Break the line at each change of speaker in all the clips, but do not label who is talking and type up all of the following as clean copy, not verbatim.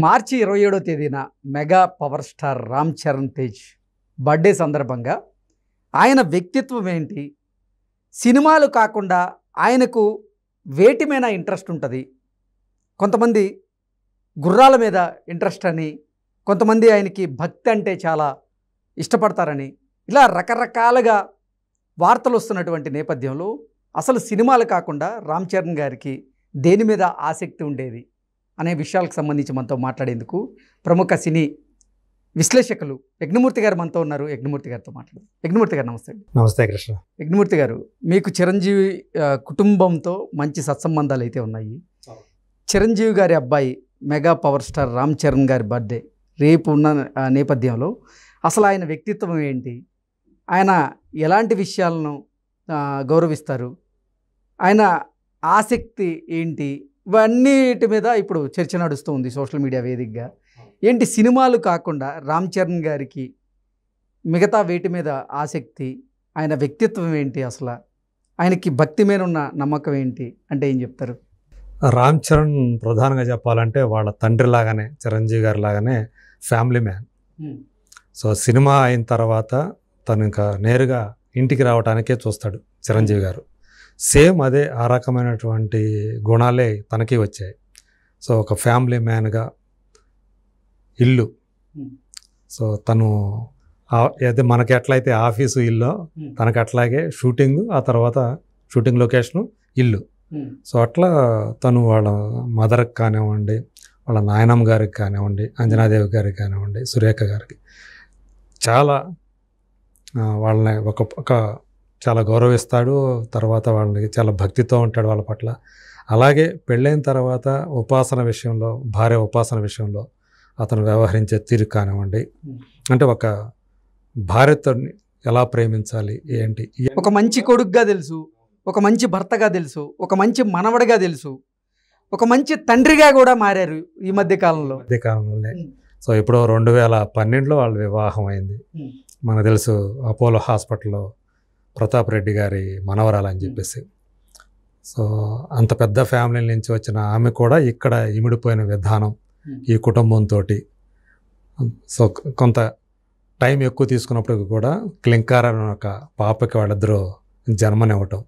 మార్చి 27వ తేదీన mega power star Ram Charan Tej birthday సందర్భంగా ఆయన వ్యక్తిత్వం ఏంటి, సినిమాలు కాకుండా ఆయనకు వేటి మీద ఇంట్రెస్ట్ ఉంటుంది, కొంతమంది గుర్రాల మీద ఇంట్రెస్ట్ అని, కొంతమంది ఆయనకి భక్తి అంటే చాలా ఇష్టపడతారని, ఇలా రకరకాలుగా వార్తలు వస్తున్నటువంటి నేపథ్యంలో అసలు సినిమాలు కాకుండా రామ్ చరణ్ గారికి దేని మీద ఆసక్తి ఉండేది అనే విషయాలకు సంబంధించి మనతో మాట్లాడేందుకు ప్రముఖ సినీ విశ్లేషకులు యజ్ఞమూర్తి గారు మనతో ఉన్నారు. యజ్ఞమూర్తి గారితో మాట్లాడదాం. యజ్ఞమూర్తి గారు నమస్తే.
నమస్తే కృష్ణ.
యజ్ఞమూర్తి గారు, మీకు చిరంజీవి కుటుంబంతో మంచి సత్సంబంధాలు అయితే ఉన్నాయి. చిరంజీవి గారి అబ్బాయి mega power star Ram Charan గారి బర్త్డే రేపు ఉన్న నేపథ్యంలో అసలు ఆయన వ్యక్తిత్వం ఏంటి, ఆయన ఎలాంటి విషయాలను గౌరవిస్తారు, ఆయన ఆసక్తి ఏంటి, ఇవన్నిటి మీద ఇప్పుడు చర్చ నడుస్తూ ఉంది సోషల్ మీడియా వేదికగా. ఏంటి సినిమాలు కాకుండా రామ్ చరణ్ గారికి మిగతా వేటి మీద ఆసక్తి, ఆయన వ్యక్తిత్వం ఏంటి, అసలు ఆయనకి భక్తి మీద ఉన్న నమ్మకం ఏంటి అంటే ఏం చెప్తారు?
రామ్ చరణ్ ప్రధానంగా చెప్పాలంటే వాళ్ళ తండ్రి లాగానే, చిరంజీవి గారి లాగానే ఫ్యామిలీ మ్యాన్. సో సినిమా అయిన తర్వాత తను ఇంకా నేరుగా ఇంటికి రావడానికే చూస్తాడు చిరంజీవి గారు. సేమ్ అదే ఆ రకమైనటువంటి గుణాలే తనకి వచ్చాయి. సో ఒక ఫ్యామిలీ మ్యాన్గా ఇల్లు, సో తను అయితే మనకి ఎట్లయితే ఆఫీసు ఇల్లు తనకు అట్లాగే షూటింగ్, ఆ తర్వాత షూటింగ్ లొకేషను ఇల్లు. సో అట్లా తను వాళ్ళ మదర్కి కానివ్వండి, వాళ్ళ నాయనమ్మ గారికి కానివ్వండి, అంజనాదేవి గారికి కానివ్వండి, సురేఖ గారికి చాలా వాళ్ళని ఒక చాలా గౌరవిస్తాడు. తర్వాత వాళ్ళకి చాలా భక్తితో ఉంటాడు వాళ్ళ పట్ల. అలాగే పెళ్ళైన తర్వాత ఉపాసన విషయంలో, భార్య ఉపాసన విషయంలో అతను వ్యవహరించే తీరు కానివ్వండి, అంటే ఒక భార్యతో ఎలా ప్రేమించాలి ఏంటి,
ఒక మంచి కొడుకుగా తెలుసు, ఒక మంచి భర్తగా తెలుసు, ఒక మంచి మనవడిగా తెలుసు, ఒక మంచి తండ్రిగా కూడా మారారు ఈ మధ్యకాలంలోనే. సో ఇప్పుడు 2012లో వాళ్ళ వివాహం అయింది. మనకు తెలుసు, అపోలో హాస్పిటల్లో ప్రతాప్ రెడ్డి గారి మనవరాలని చెప్పేసి. సో అంత పెద్ద ఫ్యామిలీ నుంచి వచ్చిన ఆమె కూడా ఇక్కడ ఇమిడిపోయిన విధానం ఈ కుటుంబంతో. సో కొంత టైం ఎక్కువ తీసుకున్నప్పుడు కూడా క్లింకార్ అని ఒక పాపకి వాళ్ళిద్దరూ జన్మనివ్వటం,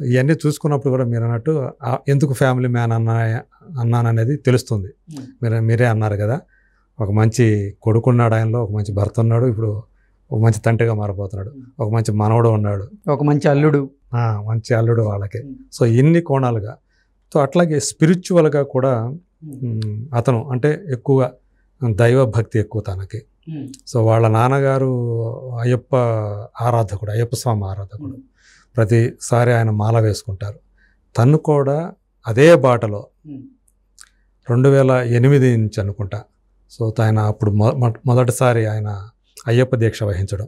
ఇవన్నీ చూసుకున్నప్పుడు కూడా మీరు అన్నట్టు ఎందుకు ఫ్యామిలీ మ్యాన్ అన్నాననేది తెలుస్తుంది. మీరే అన్నారు కదా, ఒక మంచి కొడుకున్నాడు ఆయనలో, ఒక మంచి భర్త ఉన్నాడు, ఇప్పుడు ఒక మంచి తండ్రిగా మారిపోతున్నాడు, ఒక మంచి మనవడు ఉన్నాడు, ఒక మంచి అల్లుడు వాళ్ళకి. సో ఇన్ని కోణాలుగా. సో అట్లాగే స్పిరిచువల్గా కూడా అతను అంటే ఎక్కువగా దైవ భక్తి ఎక్కువ తనకి. సో వాళ్ళ నాన్నగారు అయ్యప్ప స్వామి ఆరాధకుడు. ప్రతిసారి ఆయన మాల వేసుకుంటారు. తను కూడా అదే బాటలో 2008 నుంచి అనుకుంటా. సో ఆయన అప్పుడు మొదటిసారి ఆయన అయ్యప్ప దీక్ష వహించడం.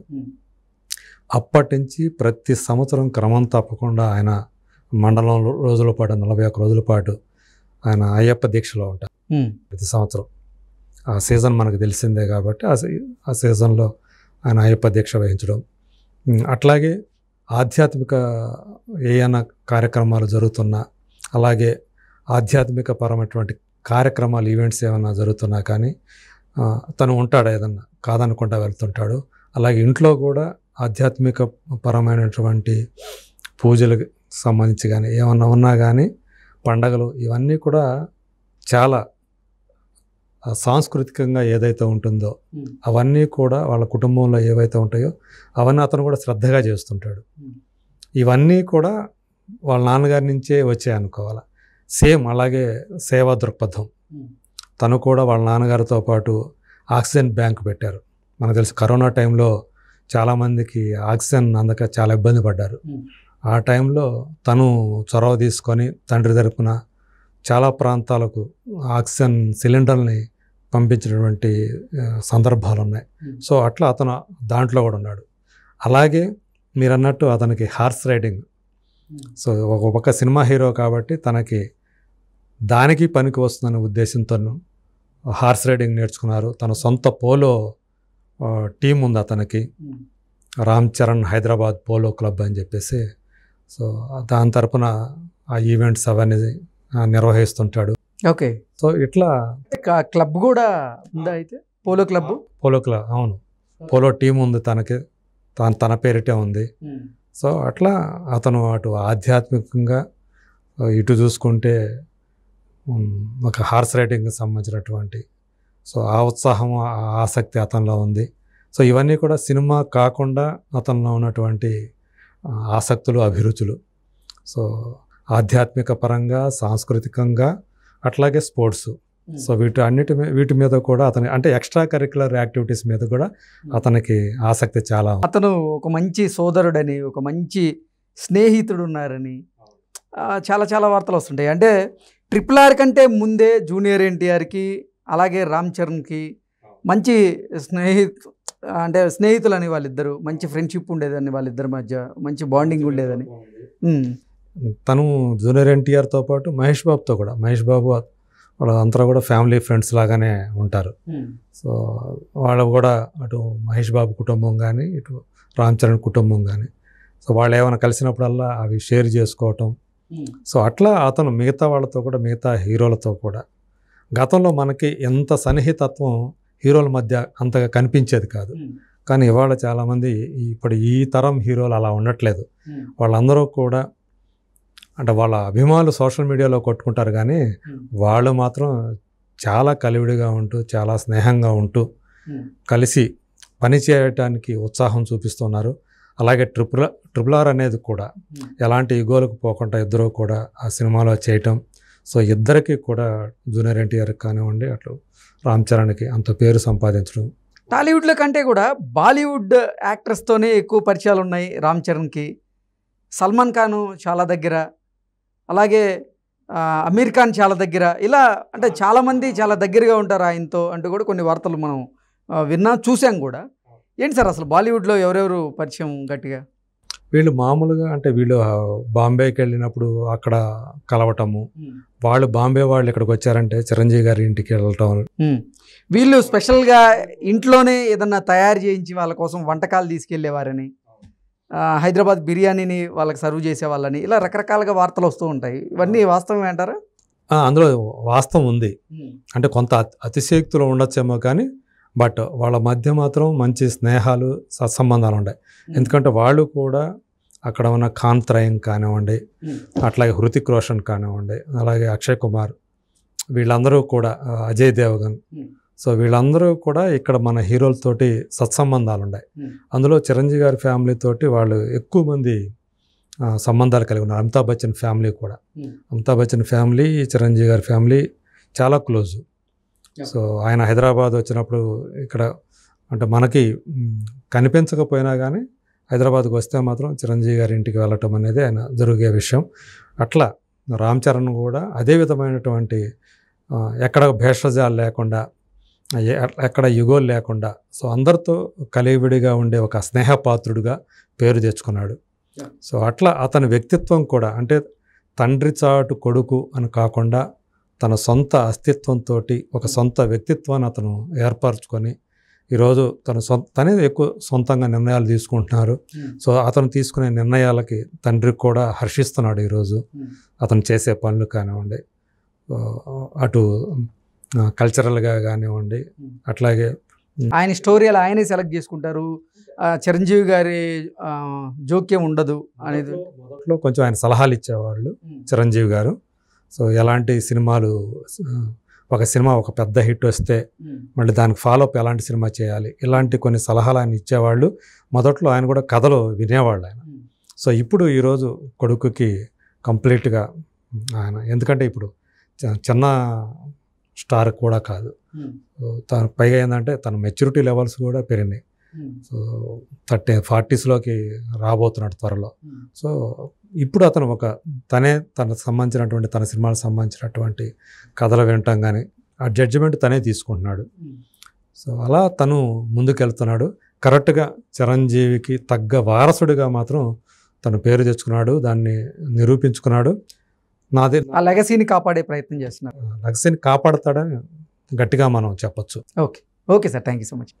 అప్పటి నుంచి ప్రతి సంవత్సరం క్రమం తప్పకుండా ఆయన మండలం రోజుల పాటు, 41 రోజుల పాటు ఆయన అయ్యప్ప దీక్షలో ఉంటారు ప్రతి సంవత్సరం. ఆ సీజన్ మనకు తెలిసిందే కాబట్టి ఆ సీజన్లో ఆయన అయ్యప్ప దీక్ష వహించడం. అట్లాగే ఆధ్యాత్మిక ఏమైనా కార్యక్రమాలు జరుగుతున్నా, అలాగే ఆధ్యాత్మిక పరమైనటువంటి కార్యక్రమాలు, ఈవెంట్స్ ఏమైనా జరుగుతున్నా కానీ తను ఉంటాడు, ఏదన్నా కాదనుకుంటా వెళ్తుంటాడు. అలాగే ఇంట్లో కూడా ఆధ్యాత్మిక పరమైనటువంటి పూజలకు సంబంధించి కానీ ఏమన్నా ఉన్నా కానీ, పండగలు ఇవన్నీ కూడా చాలా సాంస్కృతికంగా ఏదైతే ఉంటుందో అవన్నీ కూడా వాళ్ళ కుటుంబంలో ఏవైతే ఉంటాయో అవన్నీ అతను కూడా శ్రద్ధగా చేస్తుంటాడు. ఇవన్నీ కూడా వాళ్ళ నాన్నగారి నుంచే వచ్చాయి అనుకోవాలి. సేమ్ అలాగే సేవా దృక్పథం. తను కూడా వాళ్ళ నాన్నగారితో పాటు ఆక్సిజన్ బ్యాంక్ పెట్టారు. మనకు తెలుసు, కరోనా టైంలో చాలామందికి ఆక్సిజన్ అందక చాలా ఇబ్బంది పడ్డారు. ఆ టైంలో తను చొరవ తీసుకొని తండ్రి తరపున చాలా ప్రాంతాలకు ఆక్సిజన్ సిలిండర్ని పంపించినటువంటి సందర్భాలు ఉన్నాయి. సో అట్లా అతను దాంట్లో కూడా ఉన్నాడు. అలాగే మీరు అన్నట్టు అతనికి హార్స్ రైడింగ్. సో ఒక సినిమా హీరో కాబట్టి తనకి దానికి పనికి వస్తుందనే ఉద్దేశంతో హార్స్ రైడింగ్ నేర్చుకున్నారు. తన సొంత పోలో టీం ఉంది అతనికి, రామ్ చరణ్ హైదరాబాద్ పోలో క్లబ్ అని చెప్పేసి. సో దాని తరపున ఆ ఈవెంట్స్ అవన్నీ నిర్వహిస్తుంటాడు. ఓకే.
సో ఇట్లా
క్లబ్ కూడా ఉందా అయితే? Polo club?
పోలో క్లబ్, అవును, పోలో టీం ఉంది తనకి, తన పేరిటే ఉంది. సో అట్లా అతను అటు ఆధ్యాత్మికంగా, ఇటు చూసుకుంటే ఒక హార్స్ రైడింగ్కి సంబంధించినటువంటి సో ఆ ఉత్సాహం, ఆ ఆసక్తి అతనిలో ఉంది. సో ఇవన్నీ కూడా సినిమా కాకుండా అతనిలో ఉన్నటువంటి ఆసక్తులు, అభిరుచులు. సో ఆధ్యాత్మిక పరంగా, సాంస్కృతికంగా, అట్లాగే స్పోర్ట్స్. సో వీటి మీద కూడా అతని అంటే ఎక్స్ట్రా కరిక్యులర్ యాక్టివిటీస్ మీద కూడా అతనికి ఆసక్తి చాలా.
అతను ఒక మంచి సోదరుడని, ఒక మంచి స్నేహితుడు ఉన్నారని చాలా చాలా వార్తలు వస్తుంటాయి. అంటే RRR కంటే ముందే జూనియర్ ఎన్టీఆర్కి అలాగే రామ్ చరణ్కి మంచి స్నేహితులని వాళ్ళిద్దరు, మంచి ఫ్రెండ్షిప్ ఉండేదని వాళ్ళిద్దరి మధ్య, మంచి బాండింగ్ ఉండేదని.
తను జూనియర్ ఎన్టీఆర్తో పాటు మహేష్ బాబుతో కూడా, మహేష్ బాబు వాళ్ళంతా కూడా ఫ్యామిలీ ఫ్రెండ్స్ లాగానే ఉంటారు. సో వాళ్ళు కూడా అటు మహేష్ బాబు కుటుంబం కానీ, ఇటు రామ్ చరణ్ కుటుంబం కానీ, సో వాళ్ళు ఏమైనా కలిసినప్పుడల్లా అవి షేర్ చేసుకోవటం. సో అట్లా అతను మిగతా వాళ్ళతో కూడా, మిగతా హీరోలతో కూడా గతంలో మనకి ఎంత సన్నిహితత్వం హీరోల మధ్య అంతగా కనిపించేది కాదు. కానీ ఇవాళ చాలామంది ఇప్పుడు ఈ తరం హీరోలు అలా ఉండట్లేదు. వాళ్ళందరూ కూడా అంటే వాళ్ళ అభిమానులు సోషల్ మీడియాలో కొట్టుకుంటారు, కానీ వాళ్ళు మాత్రం చాలా కలివిడిగా ఉంటూ, చాలా స్నేహంగా ఉంటూ, కలిసి పని చేయడానికి ఉత్సాహం చూపిస్తున్నారు. అలాగే RRR అనేది కూడా ఎలాంటి ఇగోలకు పోకుండా ఇద్దరు కూడా ఆ సినిమాలో చేయటం. సో ఇద్దరికి కూడా జూనియర్ ఎన్టీఆర్ కానివ్వండి, అటు రామ్ చరణ్కి అంత పేరు సంపాదించడం.
టాలీవుడ్లో కంటే కూడా బాలీవుడ్ యాక్టర్స్తోనే ఎక్కువ పరిచయాలు ఉన్నాయి రామ్ చరణ్కి. సల్మాన్ ఖాన్ చాలా దగ్గర, అలాగే అమీర్ ఖాన్ చాలా దగ్గర. ఇలా అంటే చాలామంది చాలా దగ్గరగా ఉంటారు ఆయనతో అంటూ కూడా కొన్ని వార్తలు మనం చూసాం కూడా. ఏంటి సార్ అసలు బాలీవుడ్లో ఎవరెవరు పరిచయం గట్టిగా?
వీళ్ళు మామూలుగా అంటే వీళ్ళు బాంబేకి వెళ్ళినప్పుడు అక్కడ కలవటము, వాళ్ళు బాంబే వాళ్ళు ఇక్కడికి వచ్చారంటే చిరంజీవి గారి ఇంటికి వెళ్ళటం.
వీళ్ళు స్పెషల్గా ఇంట్లోనే ఏదన్నా తయారు చేయించి వాళ్ళ కోసం వంటకాలు తీసుకెళ్లేవారని, హైదరాబాద్ బిర్యానీని వాళ్ళకి సర్వ్ చేసేవాళ్ళని, ఇలా రకరకాలుగా వార్తలు వస్తూ ఉంటాయి. ఇవన్నీ వాస్తవం అంటారా?
అందులో వాస్తవం ఉంది. అంటే కొంత అతిశయోక్తులు ఉండొచ్చేమో కానీ, బట్ వాళ్ళ మధ్య మాత్రం మంచి స్నేహాలు, సత్సంబంధాలు ఉన్నాయి. ఎందుకంటే వాళ్ళు కూడా అక్కడ ఉన్న ఖాన్ త్రయం కానివ్వండి, అట్లాగే హృతిక్ రోషన్ కానివ్వండి, అలాగే అక్షయ్ కుమార్, వీళ్ళందరూ కూడా, అజయ్ దేవగన్, సో వీళ్ళందరూ కూడా ఇక్కడ మన హీరోలతోటి సత్సంబంధాలు ఉన్నాయి. అందులో చిరంజీవి గారి ఫ్యామిలీ తోటి వాళ్ళు ఎక్కువ మంది సంబంధాలు కలిగి ఉన్నారు. అమితాబ్ బచ్చన్ ఫ్యామిలీ కూడా, అమితాబ్ బచ్చన్ ఫ్యామిలీ, చిరంజీవి గారి ఫ్యామిలీ చాలా క్లోజ్. సో ఆయన హైదరాబాద్ వచ్చినప్పుడు ఇక్కడ అంటే మనకి కనిపించకపోయినా కానీ హైదరాబాద్కి వస్తే మాత్రం చిరంజీవి గారి ఇంటికి వెళ్ళటం అనేది ఆయన జరిగే విషయం. అట్లా రామ్ చరణ్ కూడా అదే విధమైనటువంటి ఎక్కడ భేషజాలు లేకుండా, ఎక్కడ యుగోలు లేకుండా, సో అందరితో కలివిడిగా ఉండే ఒక స్నేహపాత్రుడిగా పేరు తెచ్చుకున్నాడు. సో అట్లా అతని వ్యక్తిత్వం కూడా అంటే తండ్రి చాటు కొడుకు అని కాకుండా తన సొంత అస్తిత్వంతో ఒక సొంత వ్యక్తిత్వాన్ని అతను ఏర్పరచుకొని ఈరోజు తనే ఎక్కువ సొంతంగా నిర్ణయాలు తీసుకుంటున్నారు. సో అతను తీసుకునే నిర్ణయాలకి తండ్రి కూడా హర్షిస్తున్నాడు ఈరోజు. అతను చేసే పనులు కానివ్వండి, అటు కల్చరల్గా కానివ్వండి, అట్లాగే
ఆయన స్టోరీలు ఆయనే సెలెక్ట్ చేసుకుంటారు. చిరంజీవి గారి జోక్యం ఉండదు అనేది.
మొదట్లో కొంచెం ఆయన సలహాలు ఇచ్చేవాళ్ళు చిరంజీవి గారు. సో ఎలాంటి సినిమాలు, ఒక సినిమా ఒక పెద్ద హిట్ వస్తే మళ్ళీ దానికి ఫాలోఅప్ ఎలాంటి సినిమా చేయాలి, ఇలాంటి కొన్ని సలహాలు ఆయన ఇచ్చేవాళ్ళు. మొదట్లో ఆయన కూడా కథలు వినేవాళ్ళు ఆయన. సో ఇప్పుడు ఈరోజు కొడుకుకి కంప్లీట్గా ఆయన, ఎందుకంటే ఇప్పుడు చిన్న స్టార్ కూడా కాదు, తన పైగా ఏంటంటే తన మెచ్యూరిటీ లెవెల్స్ కూడా పెరిగినాయి. సో 40s రాబోతున్నాడు త్వరలో. సో ఇప్పుడు అతను తనకు సంబంధించినటువంటి తన సినిమాలకు సంబంధించినటువంటి కథలు వినటం కానీ ఆ జడ్జిమెంట్ తనే తీసుకుంటున్నాడు. సో అలా తను ముందుకెళ్తున్నాడు. కరెక్ట్గా చిరంజీవికి తగ్గ వారసుడిగా మాత్రం తను పేరు తెచ్చుకున్నాడు, దాన్ని నిరూపించుకున్నాడు.
ఆ లెగసీని కాపాడే ప్రయత్నం చేస్తున్నారు.
లెగసీని కాపాడతాడని గట్టిగా మనం చెప్పొచ్చు.
Okay sir, thank you so much.